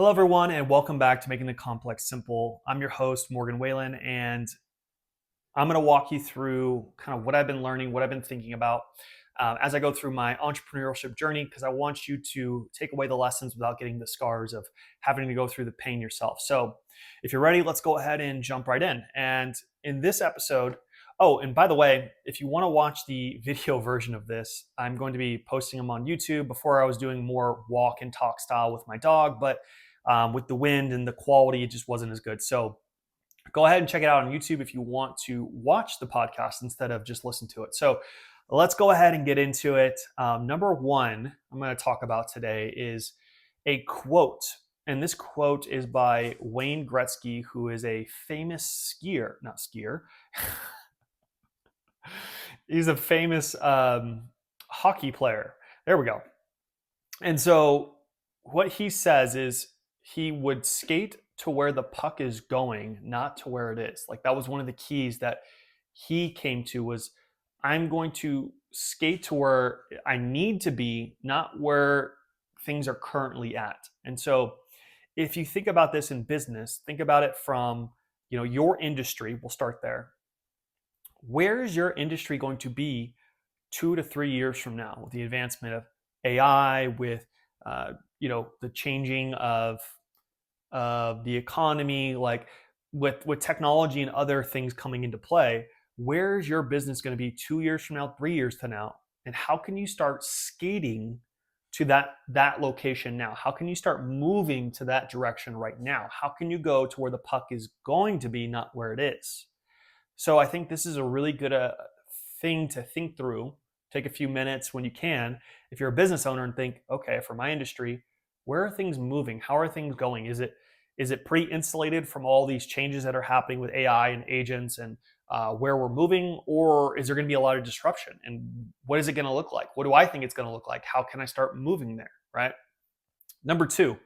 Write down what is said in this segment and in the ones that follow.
Hello, everyone, and welcome back to Making the Complex Simple. I'm your host, Morgan Whalen, and I'm going to walk you through kind of what I've been learning, what I've been thinking about as I go through my entrepreneurship journey, because I want you to take away the lessons without getting the scars of having to go through the pain yourself. So, if you're ready, let's go ahead and jump right in. And in this episode, oh, and by the way, if you want to watch the video version of this, I'm going to be posting them on YouTube. Before I was doing more walk and talk style with my dog, but with the wind and the quality, it just wasn't as good. So go ahead and check it out on YouTube if you want to watch the podcast instead of just listen to it. So let's go ahead and get into it. Number one, I'm going to talk about today is a quote. And this quote is by Wayne Gretzky, who is a famous skier, not skier. He's a famous hockey player. There we go. And so what he says is he would skate to where the puck is going, not to where it is. Like that was one of the keys that he came to was I'm going to skate to where I need to be, not where things are currently at. And so if you think about this in business, think about it from, your industry. We'll start there. Where is your industry going to be 2 to 3 years from now with the advancement of AI, with the changing of the economy, like with technology and other things coming into play? Where's your business going to be 2 years from now, 3 years from now? And how can you start skating to that location now? How can you start moving to that direction right now? How can you go to where the puck is going to be, not where it is? So I think this is a really good thing to think through. Take a few minutes when you can, if you're a business owner, and think, okay, for my industry, where are things moving? How are things going? Is it pretty insulated from all these changes that are happening with AI and agents and where we're moving? Or is there going to be a lot of disruption? And what is it going to look like? What do I think it's going to look like? How can I start moving there, right? Number two,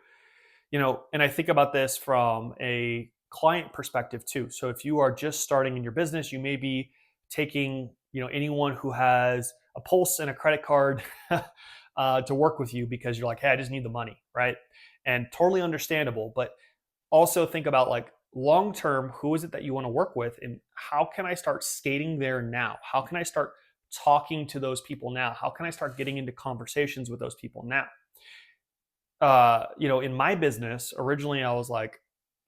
and I think about this from a client perspective too. So if you are just starting in your business, you may be taking, anyone who has a pulse and a credit card to work with you because you're like, hey, I just need the money, right? And totally understandable. But also think about like long term, who is it that you want to work with, and how can I start skating there now? How can I start talking to those people now? How can I start getting into conversations with those people now? In my business, originally I was like,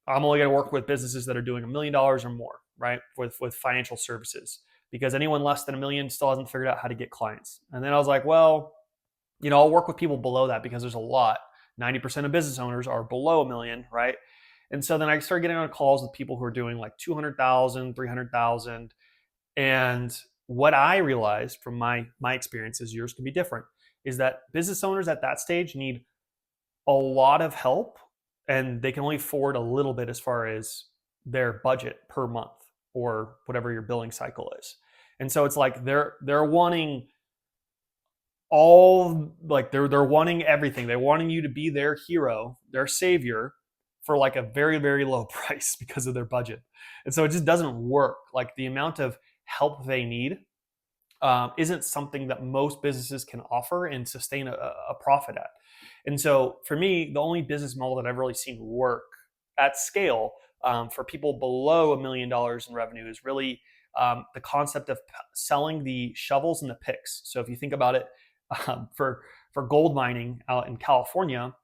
I'm only going to work with businesses that are doing $1 million or more, right? With financial services, because anyone less than $1 million still hasn't figured out how to get clients. And then I was like, well, I'll work with people below that because there's a lot. 90% of business owners are below $1 million, right? And so then I started getting on calls with people who are doing like 200,000, 300,000. And what I realized from my experiences, yours can be different, is that business owners at that stage need a lot of help, and they can only afford a little bit as far as their budget per month or whatever your billing cycle is. And so it's like they're wanting they're wanting everything. They're wanting you to be their hero, their savior, for like a very, very low price because of their budget. And so it just doesn't work. Like the amount of help they need isn't something that most businesses can offer and sustain a profit at. And so for me, the only business model that I've really seen work at scale for people below $1 million in revenue is really the concept of selling the shovels and the picks. So if you think about it, for gold mining out in California,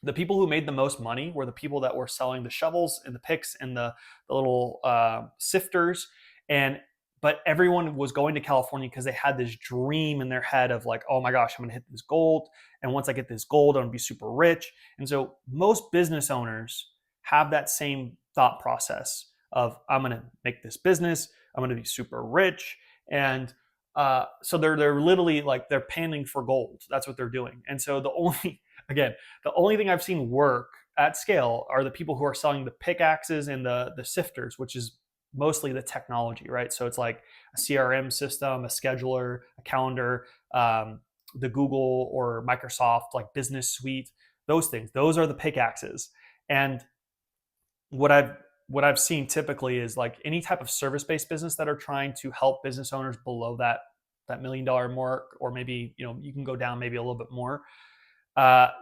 the people who made the most money were the people that were selling the shovels and the picks and the little sifters. But everyone was going to California because they had this dream in their head of like, oh my gosh, I'm going to hit this gold. And once I get this gold, I'm going to be super rich. And so most business owners have that same thought process of, I'm going to make this business. I'm going to be super rich. And so they're literally like, they're panning for gold. That's what they're doing. And so the only thing I've seen work at scale are the people who are selling the pickaxes and the sifters, which is mostly the technology, right? So it's like a CRM system, a scheduler, a calendar, the Google or Microsoft like business suite, those things. Those are the pickaxes. And what I've seen typically is like any type of service-based business that are trying to help business owners below that $1 million mark, or maybe you can go down maybe a little bit more.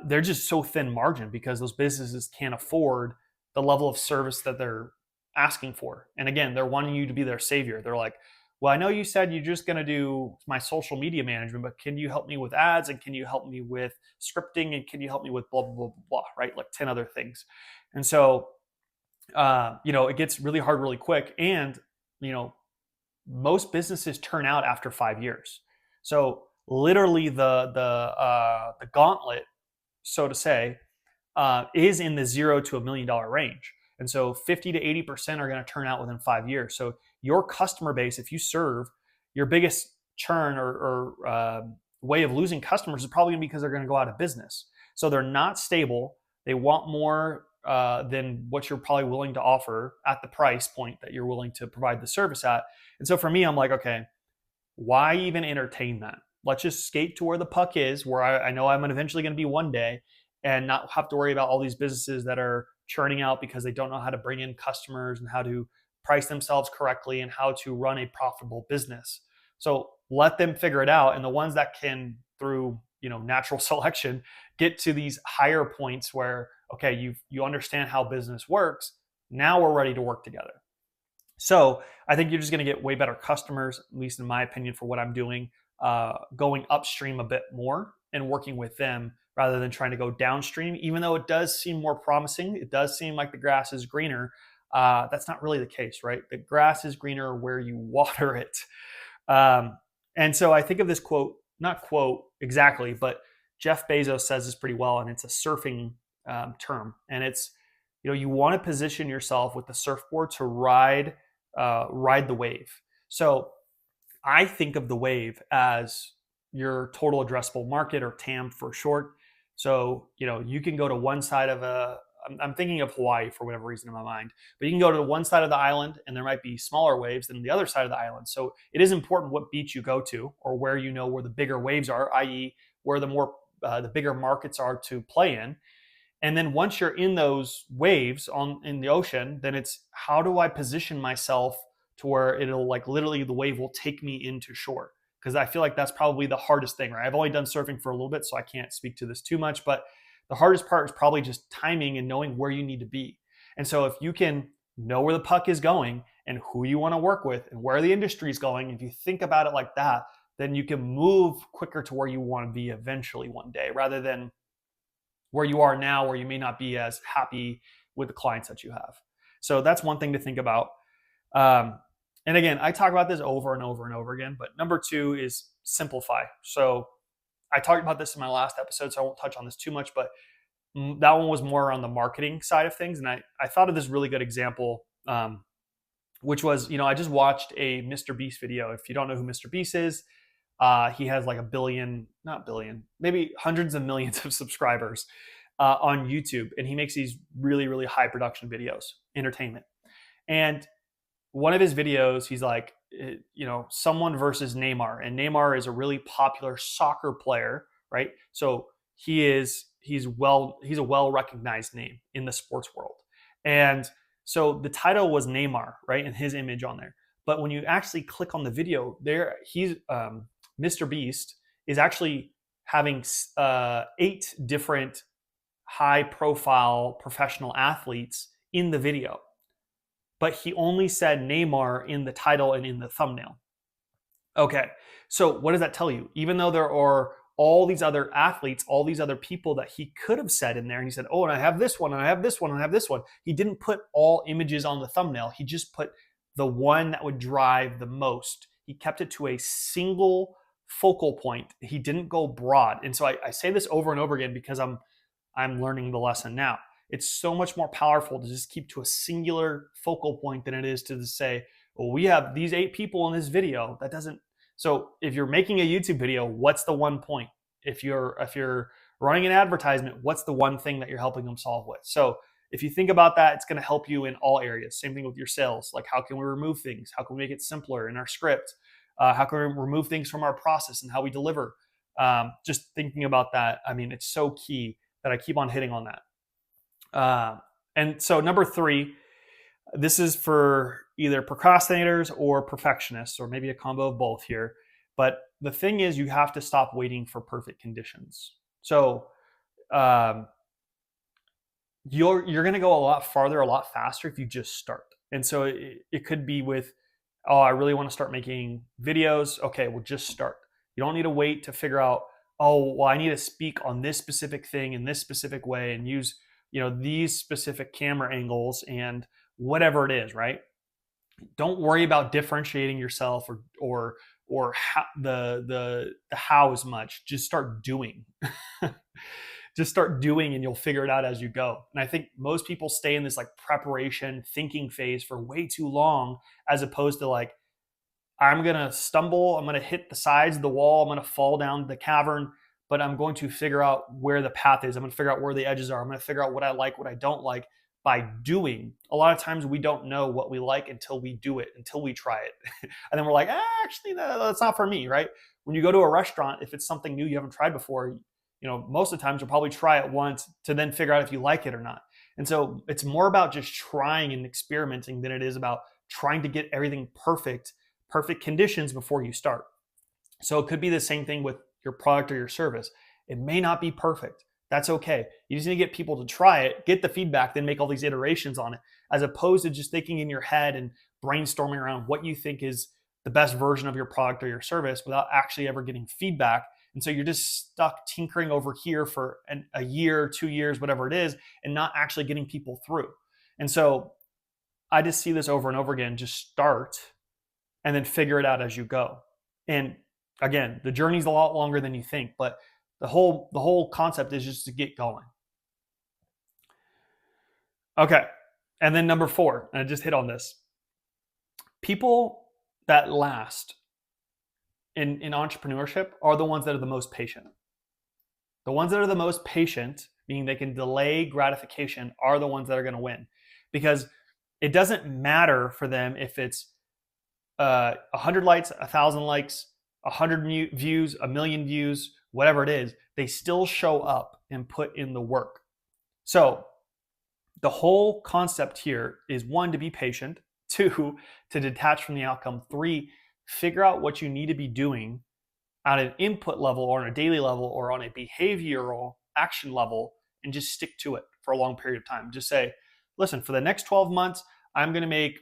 they're just so thin margin because those businesses can't afford the level of service that they're asking for. And again, they're wanting you to be their savior. They're like, well, I know you said you're just going to do my social media management, but can you help me with ads? And can you help me with scripting? And can you help me with blah, blah, blah, blah, right? Like 10 other things. And so, it gets really hard really quick. And, you know, most businesses turn out after 5 years. So literally the gauntlet, so to say, is in the $0 to $1 million range. And so 50 to 80% are going to turn out within 5 years. So your customer base, if you serve, your biggest churn or way of losing customers is probably going to be because they're going to go out of business. So they're not stable. They want more than what you're probably willing to offer at the price point that you're willing to provide the service at. And so for me, I'm like, okay, why even entertain that? Let's just skate to where the puck is, where I know I'm eventually going to be one day, and not have to worry about all these businesses that are churning out because they don't know how to bring in customers and how to price themselves correctly and how to run a profitable business. So let them figure it out. And the ones that can, through natural selection, get to these higher points where, okay, you understand how business works. Now we're ready to work together. So I think you're just going to get way better customers, at least in my opinion, for what I'm doing, going upstream a bit more and working with them rather than trying to go downstream. Even though it does seem more promising, it does seem like the grass is greener. That's not really the case, right? The grass is greener where you water it. And so I think of this quote, not quote exactly, but Jeff Bezos says this pretty well, and it's a surfing term. And it's, you want to position yourself with the surfboard to ride the wave. So I think of the wave as your total addressable market, or TAM for short. So, you can go to one side of I'm thinking of Hawaii for whatever reason in my mind, but you can go to one side of the island and there might be smaller waves than the other side of the island. So it is important what beach you go to, or where where the bigger waves are, i.e. where the bigger markets are to play in. And then once you're in those waves in the ocean, then it's, how do I position myself to where it'll, like, literally the wave will take me into shore? Because I feel like that's probably the hardest thing, right? I've only done surfing for a little bit, so I can't speak to this too much, but the hardest part is probably just timing and knowing where you need to be. And so if you can know where the puck is going and who you want to work with and where the industry is going, if you think about it like that, then you can move quicker to where you want to be eventually one day, rather than where you are now, where you may not be as happy with the clients that you have. So that's one thing to think about. And again, I talk about this over and over and over again, but number 2 is simplify. So I talked about this in my last episode, so I won't touch on this too much, but that one was more on the marketing side of things. And I thought of this really good example, which was, I just watched a Mr. Beast video. If you don't know who Mr. Beast is, he has like not billion, maybe hundreds of millions of subscribers on YouTube. And he makes these really, really high production videos, entertainment. And one of his videos, he's like, someone versus Neymar. And Neymar is a really popular soccer player, right? So he's a well-recognized name in the sports world. And so the title was Neymar, right? And his image on there. But when you actually click on the video, he's Mr. Beast is actually having 8 different high-profile professional athletes in the video. But he only said Neymar in the title and in the thumbnail. Okay, so what does that tell you? Even though there are all these other athletes, all these other people that he could have said in there, and he said, oh, and I have this one, and I have this one, and I have this one. He didn't put all images on the thumbnail. He just put the one that would drive the most. He kept it to a single focal point. He didn't go broad. And so I say this over and over again because I'm learning the lesson now. It's so much more powerful to just keep to a singular focal point than it is to just say, well, we have these 8 people in this video. That doesn't. So if you're making a YouTube video, what's the one point? If you're running an advertisement, what's the one thing that you're helping them solve with? So if you think about that, it's going to help you in all areas. Same thing with your sales. Like, how can we remove things? How can we make it simpler in our script? How can we remove things from our process and how we deliver? Just thinking about that, I mean, it's so key that I keep on hitting on that. And so number 3, this is for either procrastinators or perfectionists, or maybe a combo of both here. But the thing is, you have to stop waiting for perfect conditions. So um, you're going to go a lot farther, a lot faster if you just start. And so it could be with, oh, I really want to start making videos. Okay, well, just start. You don't need to wait to figure out, oh, well, I need to speak on this specific thing in this specific way and use, these specific camera angles and whatever it is, right? Don't worry about differentiating yourself or how, the how as much. Just start doing. Just start doing and you'll figure it out as you go. And I think most people stay in this like preparation thinking phase for way too long, as opposed to like, I'm going to stumble, I'm going to hit the sides of the wall, I'm going to fall down the cavern, but I'm going to figure out where the path is. I'm going to figure out where the edges are. I'm going to figure out what I like, what I don't like by doing. A lot of times we don't know what we like until we do it, until we try it. And then we're like, actually, no, that's not for me, right? When you go to a restaurant, if it's something new you haven't tried before, most of the times you'll probably try it once to then figure out if you like it or not. And so it's more about just trying and experimenting than it is about trying to get everything perfect conditions before you start. So it could be the same thing with your product or your service. It may not be perfect. That's okay. You just need to get people to try it, get the feedback, then make all these iterations on it, as opposed to just thinking in your head and brainstorming around what you think is the best version of your product or your service without actually ever getting feedback. And so you're just stuck tinkering over here for a year, 2 years, whatever it is, and not actually getting people through. And so I just see this over and over again. Just start and then figure it out as you go. And again, the journey's a lot longer than you think, but the whole concept is just to get going. Okay. And then number 4, and I just hit on this. People that last in entrepreneurship are the ones that are the most patient. The ones that are the most patient, meaning they can delay gratification, are the ones that are going to win. Because it doesn't matter for them if it's 100 likes, 1,000 likes, 100 views, 1,000,000 views, whatever it is, they still show up and put in the work. So the whole concept here is 1, to be patient, 2, to detach from the outcome, 3, figure out what you need to be doing at an input level or on a daily level or on a behavioral action level, and just stick to it for a long period of time. Just say, listen, for the next 12 months, I'm going to make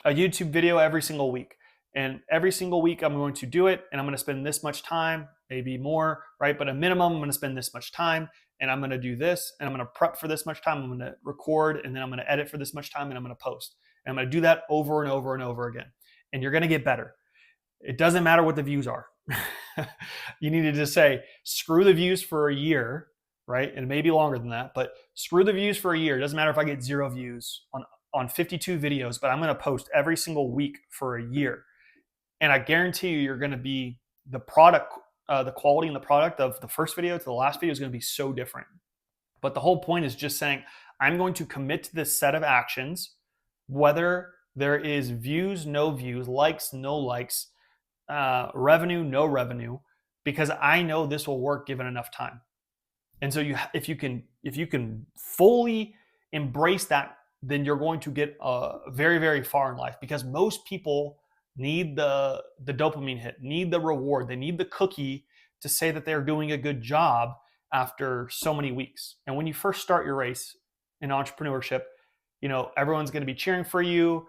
a YouTube video every single week. And every single week I'm going to do it, and I'm going to spend this much time, maybe more, right? But a minimum, I'm going to spend this much time, and I'm going to do this, and I'm going to prep for this much time, I'm going to record, and then I'm going to edit for this much time, and I'm going to post. And I'm going to do that over and over and over again. And you're going to get better. It doesn't matter what the views are. You need to just say, screw the views for a year, right? And maybe longer than that, but screw the views for a year. It doesn't matter if I get 0 views on 52 videos, but I'm going to post every single week for a year. And I guarantee you're going to be the product, the quality in the product of the first video to the last video is going to be so different. But the whole point is just saying, I'm going to commit to this set of actions, whether there is views, no views, likes, no likes, revenue, no revenue, because I know this will work given enough time. And so if you can fully embrace that, then you're going to get very, very far in life, because most people need the dopamine hit, need the reward. They need the cookie to say that they're doing a good job after so many weeks. And when you first start your race in entrepreneurship, everyone's going to be cheering for you.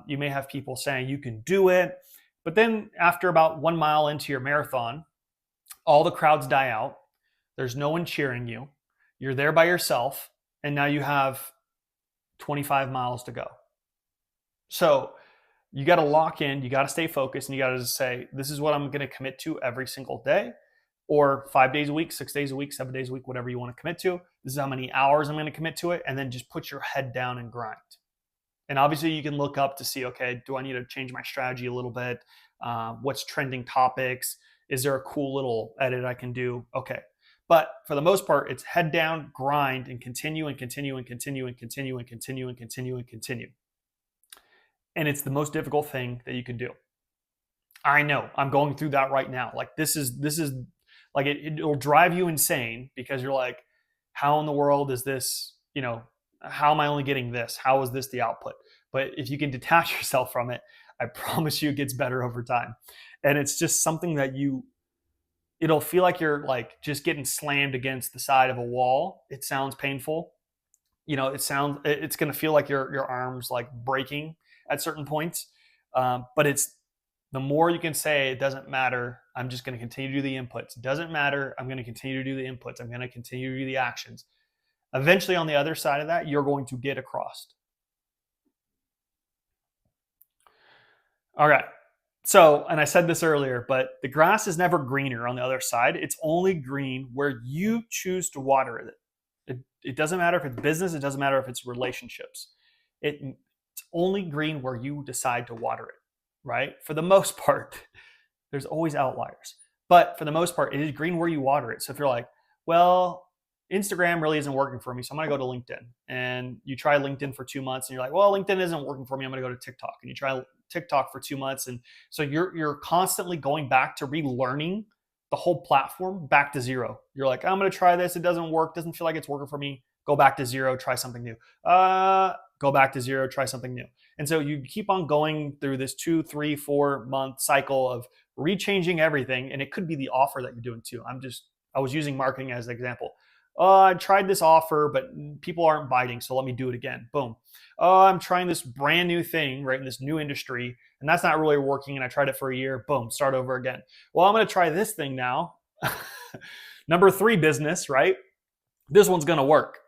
You may have people saying you can do it. But then after about 1 mile into your marathon, all the crowds die out. There's no one cheering you. You're there by yourself. And now you have 25 miles to go. So you got to lock in, you got to stay focused, and you got to just say, this is what I'm going to commit to every single day, or 5 days a week, 6 days a week, 7 days a week, whatever you want to commit to. This is how many hours I'm going to commit to it. And then just put your head down and grind. And obviously you can look up to see, okay, do I need to change my strategy a little bit? What's trending topics? Is there a cool little edit I can do? Okay. But for the most part, it's head down, grind, and continue and continue and continue and continue and continue and continue and continue. And it's the most difficult thing that you can do. I know, I'm going through that right now. Like this is like it'll drive you insane, because you're like, how in the world is this, how am I only getting this? How is this the output? But if you can detach yourself from it, I promise you it gets better over time. And it's just something that it'll feel like you're like just getting slammed against the side of a wall. It sounds painful. It's going to feel like your arms like breaking at certain points. But it's the more you can say, it doesn't matter. I'm just going to continue to do the inputs. It doesn't matter. I'm going to continue to do the inputs. I'm going to continue to do the actions. Eventually, on the other side of that, you're going to get across. All right. So, and I said this earlier, but the grass is never greener on the other side. It's only green where you choose to water it. It doesn't matter if it's business. It doesn't matter if it's relationships. It's only green where you decide to water it, right? For the most part, there's always outliers. But for the most part, it is green where you water it. So if you're like, well, Instagram really isn't working for me, so I'm going to go to LinkedIn. And you try LinkedIn for 2 months and you're like, well, LinkedIn isn't working for me. I'm going to go to TikTok. And you try TikTok for 2 months. And so you're constantly going back to relearning the whole platform back to zero. You're like, I'm going to try this. It doesn't work. Doesn't feel like it's working for me. Go back to zero. Try something new. Go back to zero. Try something new. And so you keep on going through this 2, 3, 4 month cycle of rechanging everything. And it could be the offer that you're doing too. I was using marketing as an example. I tried this offer, but people aren't biting, so let me do it again. Boom. I'm trying this brand new thing, right, in this new industry, and that's not really working, and I tried it for a year. Boom, start over again. Well, I'm going to try this thing now. Number 3 business, right? This one's going to work.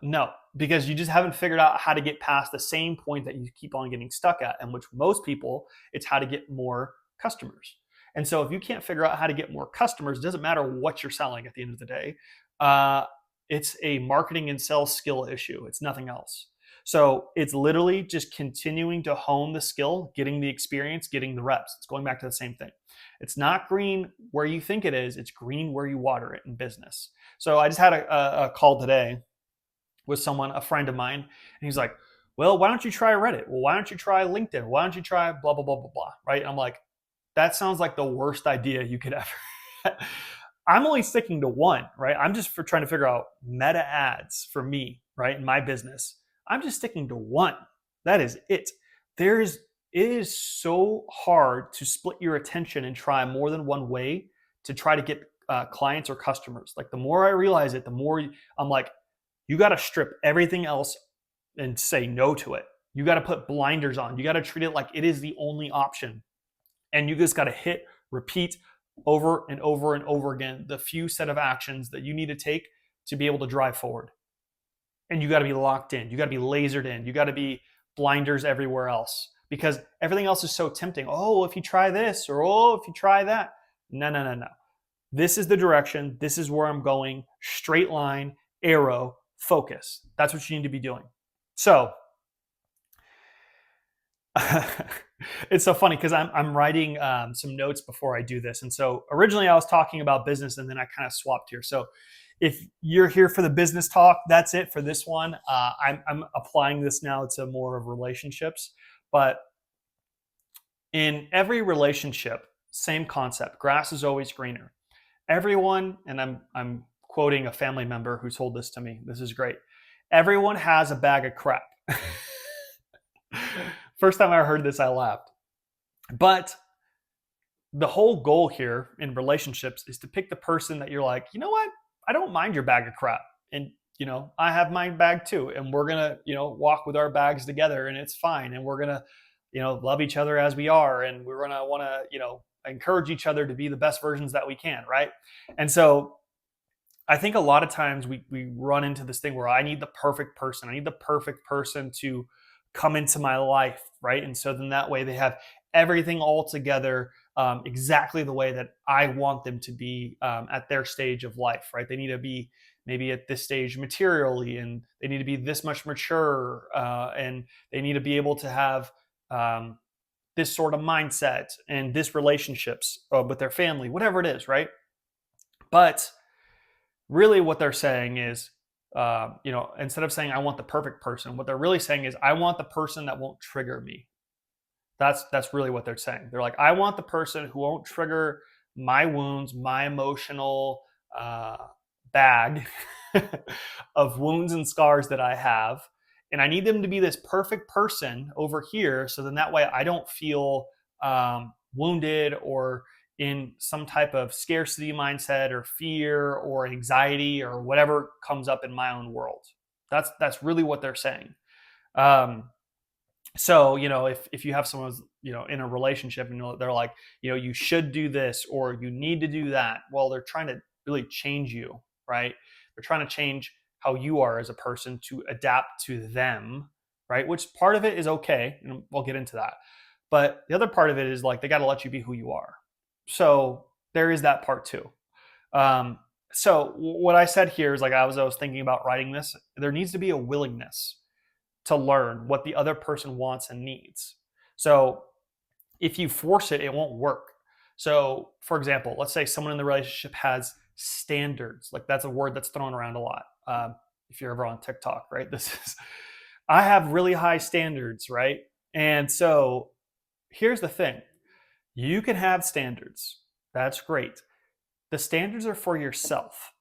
No, because you just haven't figured out how to get past the same point that you keep on getting stuck at, and which most people, it's how to get more customers. And so if you can't figure out how to get more customers, it doesn't matter what you're selling at the end of the day. It's a marketing and sales skill issue. It's nothing else. So it's literally just continuing to hone the skill, getting the experience, getting the reps. It's going back to the same thing. It's not green where you think it is. It's green where you water it in business. So I just had a call today with someone, a friend of mine, and he's like, well, why don't you try Reddit? Well, why don't you try LinkedIn? Why don't you try blah, blah, blah, blah, blah, right? And I'm like, that sounds like the worst idea you could ever. I'm only sticking to one, right? I'm just trying to figure out meta ads for me, right? In my business. I'm just sticking to one. That is it. It is so hard to split your attention and try more than one way to try to get clients or customers. Like the more I realize it, the more I'm like, you got to strip everything else and say no to it. You got to put blinders on. You got to treat it like it is the only option. And you just got to hit, repeat over and over and over again the few set of actions that you need to take to be able to drive forward. And you got to be locked in. You got to be lasered in. You got to be blinders everywhere else because everything else is so tempting. Oh, if you try this or oh, if you try that. No, no, no, no. This is the direction. This is where I'm going. Straight line, arrow, focus. That's what you need to be doing. So it's so funny because I'm writing some notes before I do this. And so originally I was talking about business and then I kind of swapped here. So if you're here for the business talk, that's it for this one. I'm applying this now to more of relationships. But in every relationship, same concept. Grass is always greener. Everyone, and I'm quoting a family member who told this to me. This is great. Everyone has a bag of crap. First time I heard this, I laughed. But the whole goal here in relationships is to pick the person that you're like, you know what? I don't mind your bag of crap. And, I have my bag too. And we're going to, walk with our bags together and it's fine. And we're going to, love each other as we are. And we're going to want to, encourage each other to be the best versions that we can. Right. And so I think a lot of times we run into this thing where I need the perfect person. I need the perfect person to come into my life, right? And so then that way they have everything all together exactly the way that I want them to be at their stage of life, right? They need to be maybe at this stage materially, and they need to be this much mature, and they need to be able to have this sort of mindset and this relationships with their family, whatever it is, right? But really what they're saying is, instead of saying I want the perfect person, what they're really saying is I want the person that won't trigger me. That's really what they're saying. They're like, I want the person who won't trigger my wounds, my emotional bag of wounds and scars that I have. And I need them to be this perfect person over here. So then that way I don't feel wounded or in some type of scarcity mindset or fear or anxiety or whatever comes up in my own world. That's really what they're saying. Um, so if you have someone who's in a relationship and they're like, you should do this or you need to do that, well, they're trying to really change you, right? They're trying to change how you are as a person to adapt to them, right? Which part of it is okay, and we'll get into that, but the other part of it is like they got to let you be who you are. So there is that part too. um, so what I said here is, like, I was thinking about writing this, there needs to be a willingness to learn what the other person wants and needs. So if you force it, it won't work. So, for example, let's say someone in the relationship has standards. Like, that's a word that's thrown around a lot. If you're ever on TikTok, right? This is, I have really high standards, right? And so here's the thing, you can have standards. That's great. The standards are for yourself,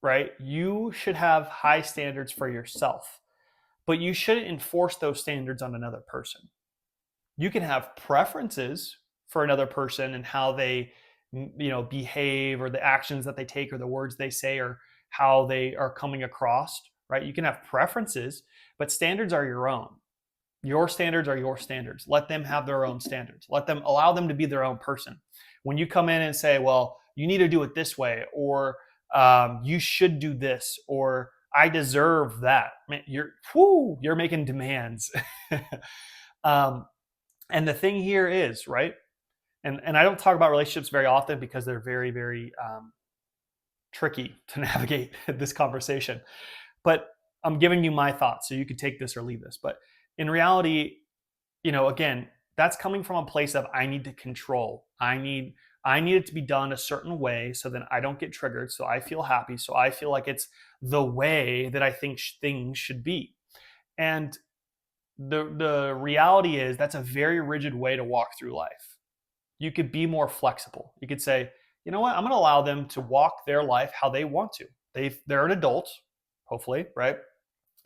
right? You should have high standards for yourself, but you shouldn't enforce those standards on another person. You can have preferences for another person and how they behave, or the actions that they take, or the words they say, or how they are coming across, right? You can have preferences, but standards are your own. Your standards are your standards. Let them have their own standards. Allow them to be their own person. When you come in and say, well, you need to do it this way, or you should do this, or I deserve that, man, you're making demands. um, and the thing here is, right, and I don't talk about relationships very often because they're very, very tricky to navigate this conversation. But I'm giving you my thoughts, so you could take this or leave this. But in reality, again, that's coming from a place of, I need to control. I need it to be done a certain way so then I don't get triggered, so I feel happy, so I feel like it's the way that I think things should be. And the reality is, that's a very rigid way to walk through life. You could be more flexible. You could say, you know what, I'm going to allow them to walk their life how they want to. They're an adult, hopefully, right?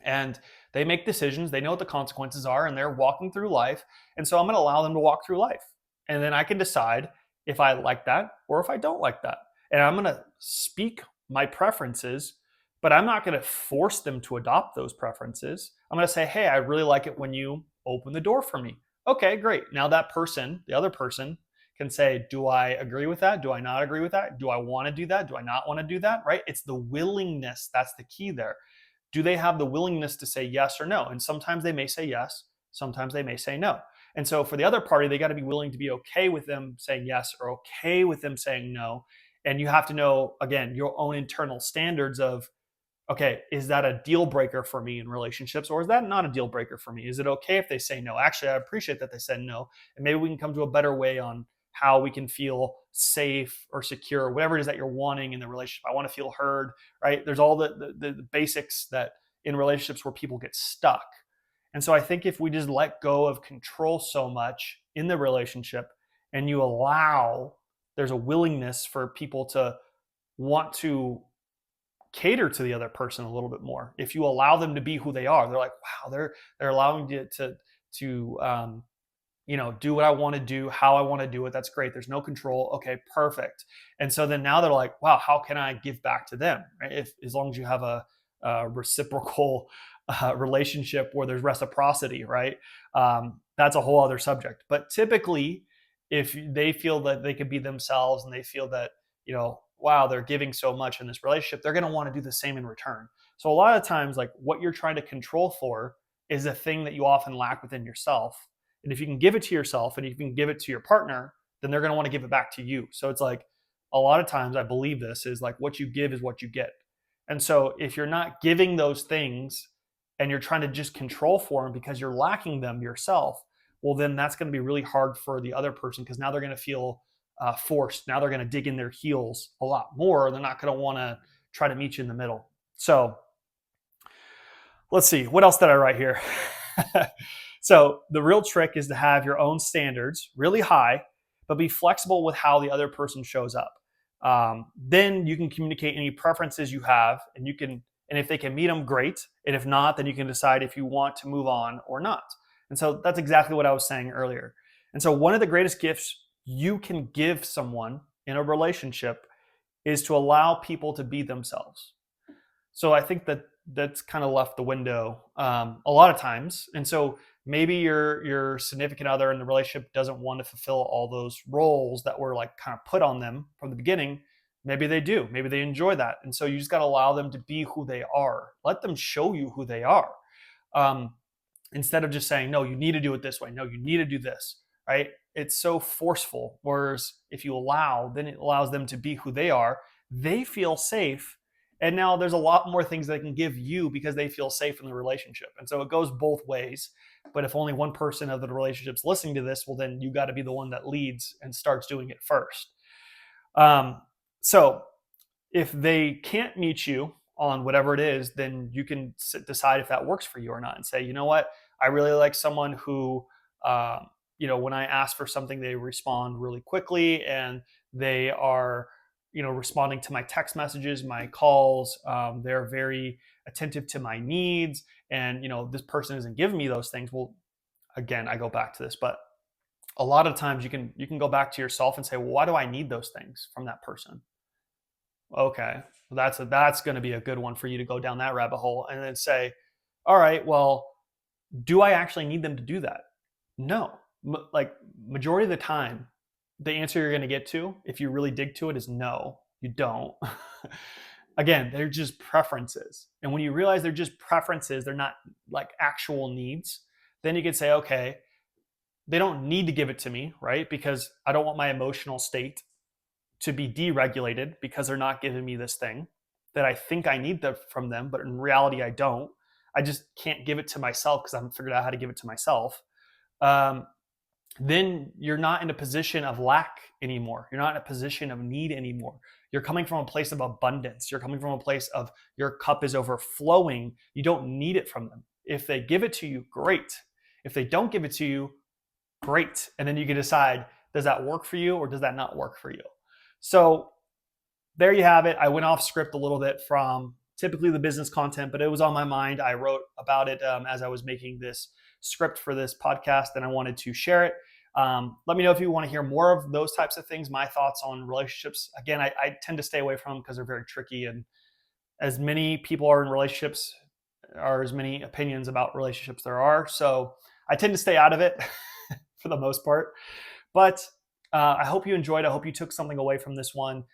And they make decisions. They know what the consequences are, and they're walking through life. And so I'm going to allow them to walk through life. And then I can decide if I like that or if I don't like that. And I'm going to speak my preferences, but I'm not going to force them to adopt those preferences. I'm going to say, hey, I really like it when you open the door for me. Okay, great. Now that person, the other person, can say, do I agree with that? Do I not agree with that? Do I want to do that? Do I not want to do that? Right? It's the willingness. That's the key there. Do they have the willingness to say yes or no? And sometimes they may say yes, sometimes they may say no. And so for the other party, they got to be willing to be okay with them saying yes or okay with them saying no. And you have to know, again, your own internal standards of, okay, is that a deal breaker for me in relationships, or is that not a deal breaker for me? Is it okay if they say no? Actually, I appreciate that they said no, and maybe we can come to a better way on how we can feel safe or secure, whatever it is that you're wanting in the relationship. I want to feel heard, right? There's all the basics that in relationships where people get stuck. And so I think if we just let go of control so much in the relationship, and you allow, there's a willingness for people to want to cater to the other person a little bit more. If you allow them to be who they are, they're like, wow, they're allowing you to do what I want to do, how I want to do it. That's great. There's no control. Okay, perfect. And so then now they're like, wow, how can I give back to them? Right? As long as you have a reciprocal relationship where there's reciprocity, right? That's a whole other subject. But typically, if they feel that they could be themselves and they feel that, wow, they're giving so much in this relationship, they're going to want to do the same in return. So a lot of times, like, what you're trying to control for is a thing that you often lack within yourself. And if you can give it to yourself and if you can give it to your partner, then they're going to want to give it back to you. So it's like, a lot of times I believe this is like, what you give is what you get. And so if you're not giving those things and you're trying to just control for them because you're lacking them yourself, well, then that's going to be really hard for the other person, because now they're going to feel forced. Now they're going to dig in their heels a lot more. They're not going to want to try to meet you in the middle. So let's see, what else did I write here? So the real trick is to have your own standards really high, but be flexible with how the other person shows up. Then you can communicate any preferences you have, and if they can meet them, great. And if not, then you can decide if you want to move on or not. And so that's exactly what I was saying earlier. And so one of the greatest gifts you can give someone in a relationship is to allow people to be themselves. So I think that that's kind of left the window a lot of times. And so maybe your significant other in the relationship doesn't want to fulfill all those roles that were like kind of put on them from the beginning. Maybe they do. Maybe they enjoy that. And so you just got to allow them to be who they are. Let them show you who they are. Um, Instead of just saying, no, you need to do it this way. No, you need to do this, right? It's so forceful. Whereas if you allow, then it allows them to be who they are. They feel safe. And now there's a lot more things they can give you because they feel safe in the relationship. And so it goes both ways. But if only one person of the relationship's listening to this, well, then you got to be the one that leads and starts doing it first. So if they can't meet you on whatever it is, then you can decide if that works for you or not and say, you know what, I really like someone who, when I ask for something, they respond really quickly and they are, responding to my text messages, my calls. They're very attentive to my needs. And, this person isn't giving me those things. Well, again, I go back to this, but a lot of times you can go back to yourself and say, well, why do I need those things from that person? Okay, that's going to be a good one for you to go down that rabbit hole and then say, all right, well, do I actually need them to do that? No. Like majority of the time, the answer you're going to get to, if you really dig to it, is no, you don't. Again, they're just preferences. And when you realize they're just preferences, they're not like actual needs, then you can say, okay, they don't need to give it to me, right? Because I don't want my emotional state to be deregulated because they're not giving me this thing that I think I need from them, but in reality, I don't. I just can't give it to myself because I haven't figured out how to give it to myself. Then you're not in a position of lack anymore. You're not in a position of need anymore. You're coming from a place of abundance. You're coming from a place of your cup is overflowing. You don't need it from them. If they give it to you, great. If they don't give it to you, great. And then you can decide, does that work for you or does that not work for you? So there you have it. I went off script a little bit from typically the business content, but it was on my mind. I wrote about it as I was making this script for this podcast, and I wanted to share it. Let me know if you want to hear more of those types of things, my thoughts on relationships. Again, I tend to stay away from them because they're very tricky, and as many people are in relationships, are as many opinions about relationships there are. So I tend to stay out of it for the most part. But I hope you enjoyed. I hope you took something away from this one.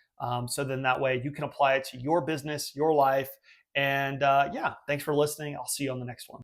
So then that way you can apply it to your business, your life. And yeah, thanks for listening. I'll see you on the next one.